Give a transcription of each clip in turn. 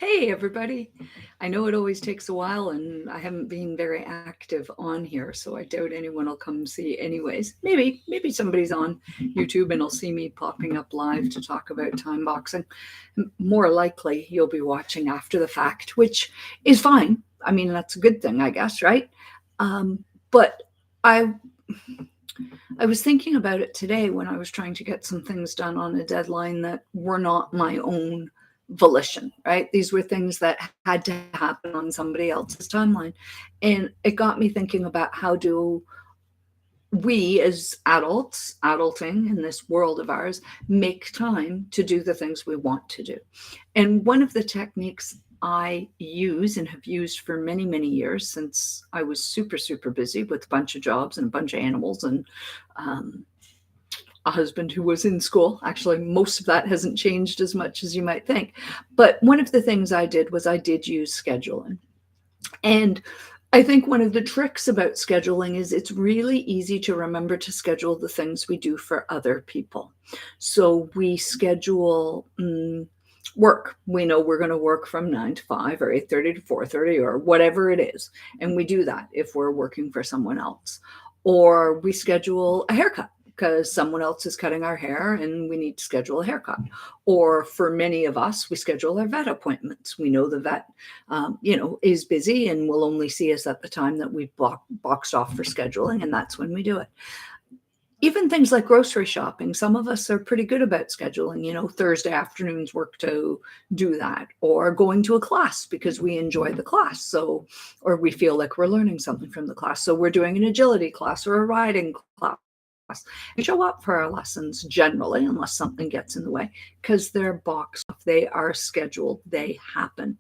Hey, everybody. I know it always takes a while, and I haven't been very active on here, so I doubt anyone will come see anyways. Maybe somebody's on YouTube and will see me popping up live to talk about time boxing. More likely, you'll be watching after the fact, which is fine. I mean, that's a good thing, I guess, right? But I I was thinking about it today when I was trying to get some things done on a deadline that were not my own volition, right? These were things that had to happen on somebody else's timeline. And it got me thinking about how do we as adults, adulting in this world of ours, make time to do the things we want to do. And one of the techniques I use and have used for many, many years since I was super, super busy with a bunch of jobs and a bunch of animals and um, a husband who was in school. Actually, most of that hasn't changed as much as you might think. But one of the things I did was I did use scheduling. And I think one of the tricks about scheduling is it's really easy to remember to schedule the things we do for other people. So we schedule work. We know we're going to work from 9 to 5 or 8:30 to 4:30 or whatever it is. And we do that if we're working for someone else. Or we schedule a haircut because someone else is cutting our hair and we need to schedule a haircut. Or for many of us, we schedule our vet appointments. We know the vet, is busy and will only see us at the time that we've boxed off for scheduling, and that's when we do it. Even things like grocery shopping, some of us are pretty good about scheduling, Thursday afternoons work to do that, or going to a class because we enjoy the class. So, or we feel like we're learning something from the class. So we're doing an agility class or a riding class. We show up for our lessons generally, unless something gets in the way, because they're boxed off, they are scheduled, they happen.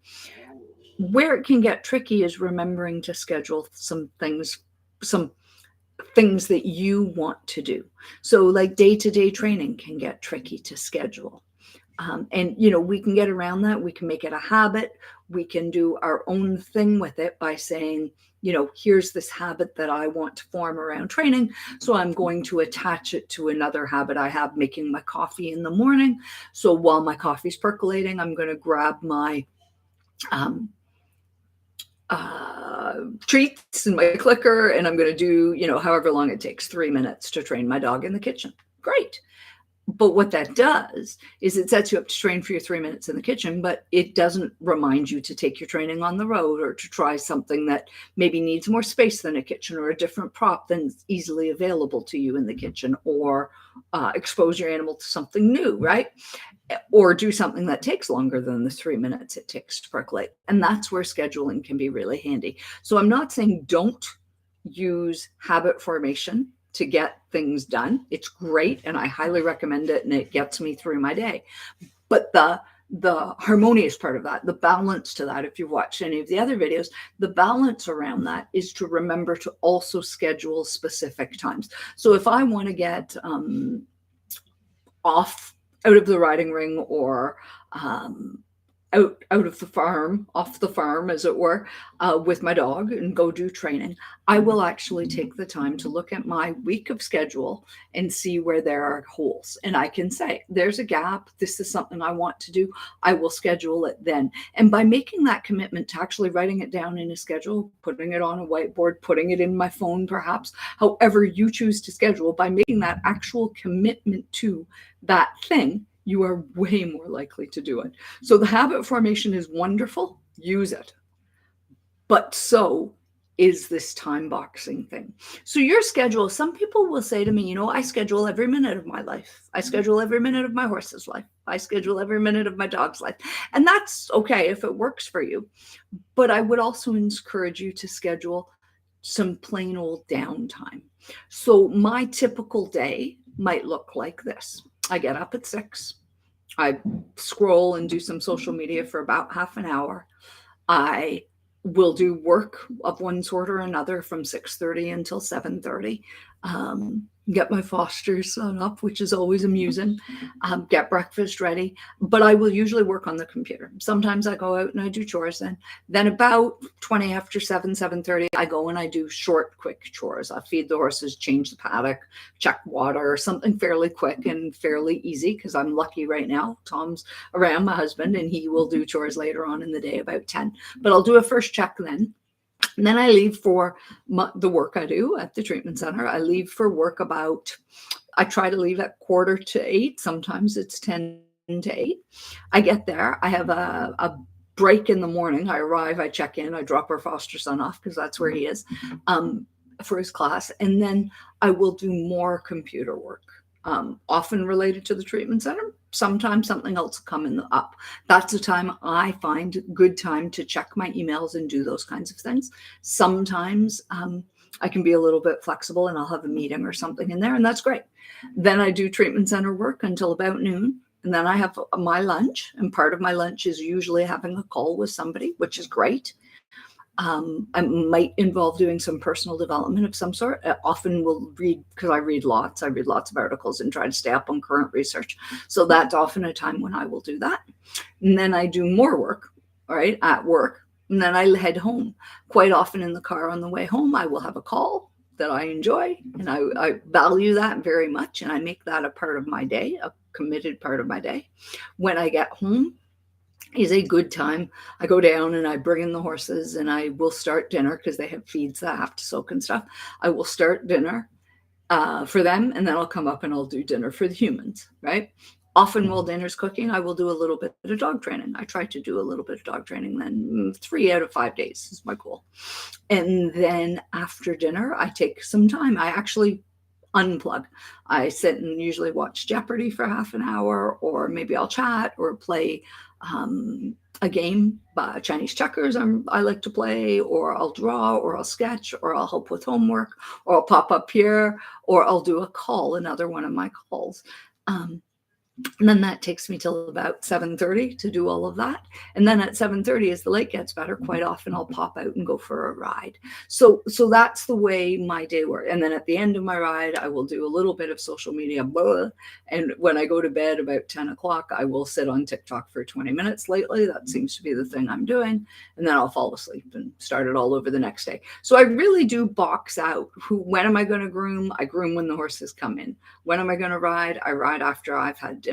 Where it can get tricky is remembering to schedule some things that you want to do. So, like day-to-day training can get tricky to schedule. And we can get around that. We can make it a habit. We can do our own thing with it by saying, here's this habit that I want to form around training. So I'm going to attach it to another habit I have, making my coffee in the morning. So while my coffee's percolating, I'm going to grab my treats and my clicker, and I'm going to do, however long it takes, 3 minutes to train my dog in the kitchen. Great. But what that does is it sets you up to train for your 3 minutes in the kitchen, but it doesn't remind you to take your training on the road or to try something that maybe needs more space than a kitchen or a different prop than easily available to you in the kitchen, or expose your animal to something new, right? Or do something that takes longer than the 3 minutes it takes to percolate. And that's where scheduling can be really handy. So I'm not saying don't use habit formation to get things done. It's great, and I highly recommend it, and it gets me through my day. But the harmonious part of that, the balance to that, if you've watched any of the other videos, the balance around that is to remember to also schedule specific times. So if I want to get off out of the riding ring, or out of the farm, off the farm, as it were, with my dog and go do training, I will actually take the time to look at my week of schedule and see where there are holes. And I can say, there's a gap. This is something I want to do. I will schedule it then. And by making that commitment to actually writing it down in a schedule, putting it on a whiteboard, putting it in my phone, perhaps, however you choose to schedule, by making that actual commitment to that thing, you are way more likely to do it. So the habit formation is wonderful. Use it. But so is this time boxing thing. So your schedule, some people will say to me, I schedule every minute of my life. I schedule every minute of my horse's life. I schedule every minute of my dog's life. And that's okay if it works for you. But I would also encourage you to schedule some plain old downtime. So my typical day might look like this. I get up at 6. I scroll and do some social media for about half an hour. I will do work of one sort or another from 6:30 until 7:30. get my foster son up, which is always amusing, get breakfast ready. But I will usually work on the computer. Sometimes I go out and I do chores. Then about 20 after 7, 7:30, I go and I do short, quick chores. I feed the horses, change the paddock, check water, something fairly quick and fairly easy because I'm lucky right now. Tom's around, my husband, and he will do chores later on in the day about 10. But I'll do a first check then. And then I leave for the work I do at the treatment center. I leave for work I try to leave at 7:45. Sometimes it's 10 to 8. I get there. I have a break in the morning. I arrive, I check in, I drop our foster son off because that's where he is for his class. And then I will do more computer work, often related to the treatment center. Sometimes something else will come up. That's a time I find good time to check my emails and do those kinds of things. Sometimes I can be a little bit flexible and I'll have a meeting or something in there, and that's great. Then I do treatment center work until about noon. And then I have my lunch, and part of my lunch is usually having a call with somebody, which is great. I might involve doing some personal development of some sort. I often will read, because I read lots of articles and try to stay up on current research. So that's often a time when I will do that. And then I do more work, right, at work. And then I head home. Quite often in the car on the way home, I will have a call that I enjoy. And I value that very much. And I make that a part of my day, a committed part of my day. When I get home, is a good time. I go down and I bring in the horses and I will start dinner because they have feeds that I have to soak and stuff. I will start dinner for them, and then I'll come up and I'll do dinner for the humans, right? Often while dinner's cooking, I will do a little bit of dog training. I try to do a little bit of dog training then 3 out of 5 days is my goal. And then after dinner, I take some time. I actually unplug. I sit and usually watch Jeopardy for half an hour, or maybe I'll chat or play a game, Chinese checkers I like to play, or I'll draw, or I'll sketch, or I'll help with homework, or I'll pop up here, or I'll do a call, another one of my calls. And then that takes me till about 7:30 to do all of that. And then at 7:30, as the light gets better, quite often I'll pop out and go for a ride. So that's the way my day works. And then at the end of my ride, I will do a little bit of social media. And when I go to bed about 10 o'clock, I will sit on TikTok for 20 minutes lately. That seems to be the thing I'm doing. And then I'll fall asleep and start it all over the next day. So I really do box out when am I going to groom? I groom when the horses come in. When am I going to ride? I ride after I've had dinner.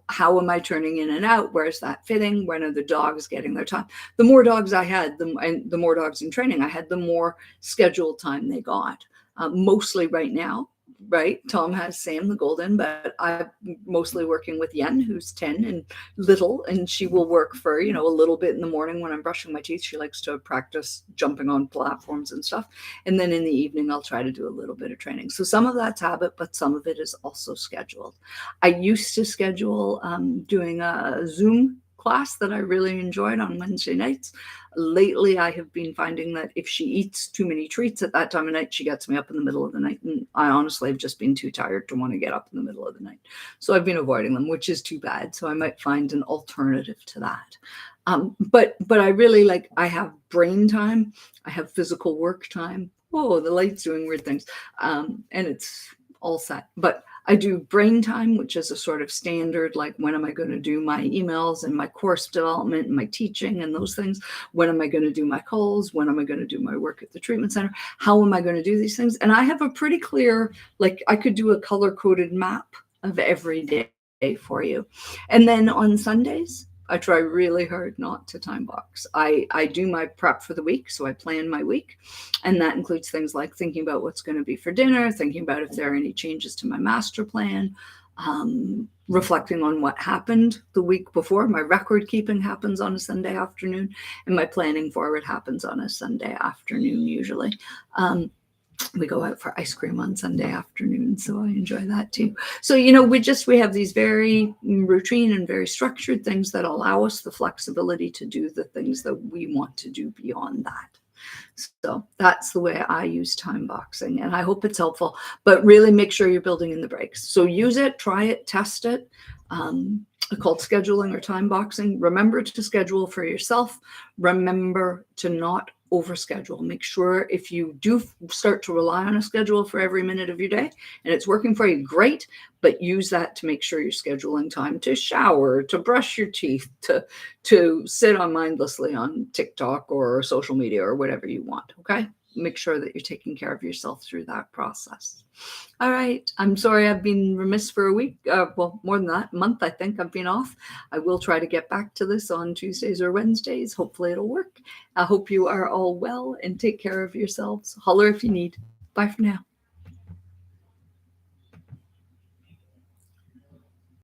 How am I turning in and out? Where's that fitting? When are the dogs getting their time? The more dogs I had, the more dogs in training I had, the more scheduled time they got. Mostly right now, right? Tom has Sam the Golden, but I'm mostly working with Yen, who's 10 and little, and she will work for, a little bit in the morning when I'm brushing my teeth. She likes to practice jumping on platforms and stuff. And then in the evening, I'll try to do a little bit of training. So some of that's habit, but some of it is also scheduled. I used to schedule doing a Zoom class that I really enjoyed on Wednesday nights. Lately, I have been finding that if she eats too many treats at that time of night, she gets me up in the middle of the night. And I honestly have just been too tired to want to get up in the middle of the night. So I've been avoiding them, which is too bad. So I might find an alternative to that. But I really I have brain time. I have physical work time. Oh, the light's doing weird things. And it's all set. But I do brain time, which is a sort of standard, like when am I going to do my emails and my course development and my teaching and those things? When am I going to do my calls? When am I going to do my work at the treatment center? How am I going to do these things? And I have a pretty clear, I could do a color-coded map of every day for you. And then on Sundays, I try really hard not to time box. I do my prep for the week, so I plan my week. And that includes things like thinking about what's going to be for dinner, thinking about if there are any changes to my master plan, reflecting on what happened the week before. My record keeping happens on a Sunday afternoon, and my planning forward happens on a Sunday afternoon usually. We go out for ice cream on Sunday afternoon, so I enjoy that too. So, we have these very routine and very structured things that allow us the flexibility to do the things that we want to do beyond that. So that's the way I use time boxing, and I hope it's helpful, but really make sure you're building in the breaks. So use it, try it, test it. Called scheduling or time boxing. Remember to schedule for yourself. Remember to not overschedule. Make sure if you do start to rely on a schedule for every minute of your day and it's working for you, great, but use that to make sure you're scheduling time to shower, to brush your teeth, to sit on mindlessly on TikTok or social media or whatever you want. Okay. Make sure that you're taking care of yourself through that process. All right. I'm sorry I've been remiss for a week. Well, more than that, month, I think I've been off. I will try to get back to this on Tuesdays or Wednesdays. Hopefully it'll work. I hope you are all well and take care of yourselves. Holler if you need. Bye for now.